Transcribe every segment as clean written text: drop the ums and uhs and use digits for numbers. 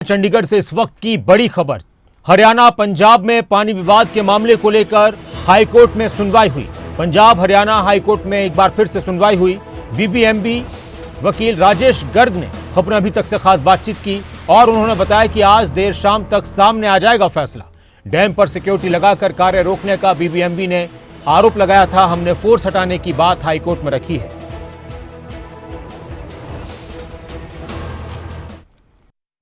चंडीगढ़ से इस वक्त की बड़ी खबर। हरियाणा पंजाब में पानी विवाद के मामले को लेकर हाईकोर्ट में सुनवाई हुई। पंजाब हरियाणा हाईकोर्ट में एक बार फिर से सुनवाई हुई। बीबीएमबी वकील राजेश गर्ग ने खबरें अभी तक से खास बातचीत की और उन्होंने बताया कि आज देर शाम तक सामने आ जाएगा फैसला। डैम पर सिक्योरिटी लगाकर कार्य रोकने का बीबीएमबी ने आरोप लगाया था। हमने फोर्स हटाने की बात हाईकोर्ट में रखी है।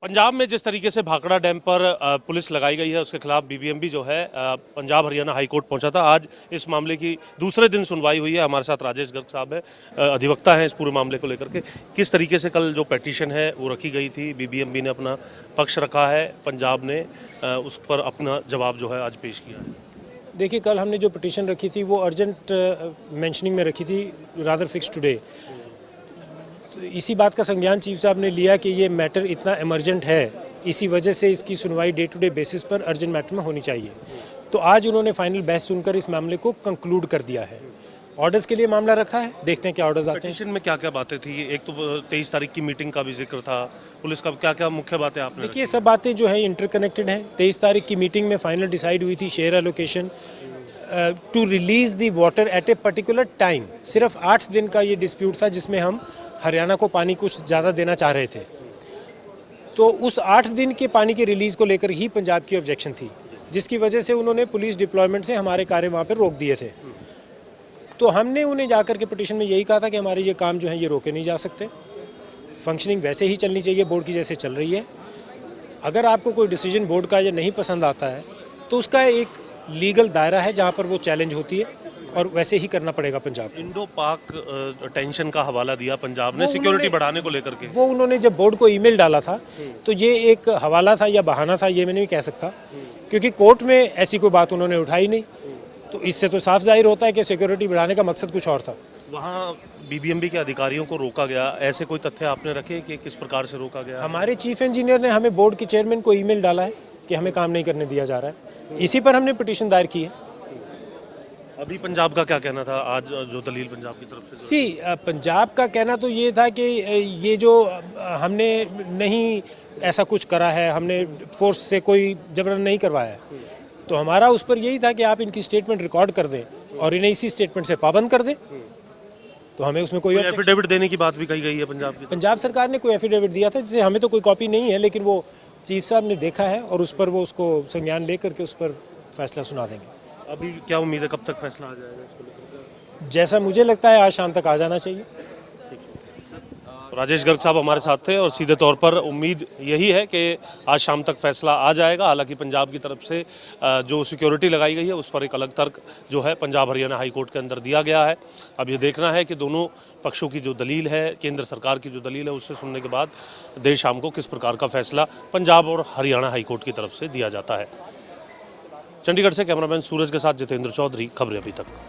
पंजाब में जिस तरीके से भाखड़ा डैम पर पुलिस लगाई गई है, उसके खिलाफ बीबीएमबी जो है पंजाब हरियाणा हाई कोर्ट पहुंचा था। आज इस मामले की दूसरे दिन सुनवाई हुई है। हमारे साथ राजेश गर्ग साहब है, अधिवक्ता हैं इस पूरे मामले को लेकर के। किस तरीके से कल जो पिटीशन है वो रखी गई थी, बीबीएमबी ने अपना पक्ष रखा है, पंजाब ने उस पर अपना जवाब जो है आज पेश किया है। देखिए, कल हमने जो पिटीशन रखी थी वो अर्जेंट मेंशनिंग में रखी थी, रादर फिक्स टुडे। तो इसी बात का संज्ञान चीफ साहब ने लिया कि ये मैटर इतना इमरजेंट है, इसी वजह से इसकी सुनवाई डे टू डे बेसिस पर अर्जेंट मैटर में होनी चाहिए। तो आज उन्होंने फाइनल बहस सुनकर इस मामले को कंक्लूड कर दिया है। ऑर्डर्स के लिए मामला रखा है, देखते हैं क्या ऑर्डर्स आते हैं। पिटीशन में क्या क्या बातें थी? एक तो 23 तारीख की मीटिंग का भी जिक्र था, पुलिस का क्या क्या मुख्य बातें आपने? देखिए, सब बातें जो है इंटरकनेक्टेड हैं। 23 तारीख की मीटिंग में फाइनल डिसाइड हुई थी share allocation to release the water at a particular time. सिर्फ 8 दिन का ये डिस्प्यूट था जिसमें हम हरियाणा को पानी कुछ ज़्यादा देना चाह रहे थे। तो उस 8 दिन के पानी के रिलीज़ को लेकर ही पंजाब की ऑब्जेक्शन थी, जिसकी वजह से उन्होंने पुलिस डिप्लॉयमेंट से हमारे कार्य वहाँ पर रोक दिए थे। तो हमने उन्हें जाकर के पिटीशन में यही कहा था कि हमारे ये काम जो है ये रोके नहीं जा सकते, फंक्शनिंग वैसे ही चलनी चाहिए बोर्ड की जैसे चल रही है। अगर आपको कोई डिसीजन बोर्ड का ये नहीं पसंद आता है तो उसका एक लीगल दायरा है जहाँ पर वो चैलेंज होती है और वैसे ही करना पड़ेगा पंजाब को। इंडो पाक टेंशन का हवाला दिया पंजाब ने सिक्योरिटी बढ़ाने को लेकर के। वो उन्होंने जब बोर्ड को ईमेल डाला था तो ये एक हवाला था या बहाना था, ये मैं नहीं कह सकता, क्योंकि कोर्ट में ऐसी कोई बात उन्होंने उठाई नहीं। तो इससे तो साफ जाहिर होता है कि सिक्योरिटी बढ़ाने का मकसद कुछ और था। वहाँ बीबीएमबी के अधिकारियों को रोका गया, ऐसे कोई तथ्य आपने रखे कि किस प्रकार से रोका गया? हमारे चीफ इंजीनियर ने हमें बोर्ड के चेयरमैन को ईमेल डाला है कि हमें काम नहीं करने दिया जा रहा है। इसी पर हमने पिटीशन दायर की है। अभी पंजाब का क्या कहना था आज जो दलील पंजाब की तरफ से? पंजाब का कहना तो ये था कि ये जो हमने नहीं ऐसा कुछ करा है, हमने फोर्स से कोई जबरन नहीं करवाया है। तो हमारा उस पर यही था कि आप इनकी स्टेटमेंट रिकॉर्ड कर दें और इन्हें इसी स्टेटमेंट से पाबंद कर दें। तो हमें उसमें कोई एफिडेविट देने की बात भी कही गई है पंजाब की? पंजाब सरकार ने कोई एफिडेविट दिया था जिसे हमें तो कोई कॉपी नहीं है, लेकिन वो चीफ साहब ने देखा है और उस पर वो उसको संज्ञान लेकर के उस पर फैसला सुना देंगे। अभी क्या उम्मीद है, कब तक फैसला आ जाएगा इसको लेकर? जैसा मुझे लगता है आज शाम तक आ जाना चाहिए। राजेश गर्ग साहब हमारे साथ थे और सीधे तौर पर उम्मीद यही है कि आज शाम तक फैसला आ जाएगा। हालांकि पंजाब की तरफ से जो सिक्योरिटी लगाई गई है उस पर एक अलग तर्क जो है पंजाब हरियाणा हाई कोर्ट के अंदर दिया गया है। अब ये देखना है कि दोनों पक्षों की जो दलील है, केंद्र सरकार की जो दलील है, उससे सुनने के बाद देर शाम को किस प्रकार का फैसला पंजाब और हरियाणा हाई कोर्ट की तरफ से दिया जाता है। चंडीगढ़ से कैमरामैन सूरज के साथ जितेंद्र चौधरी, खबरें अभी तक।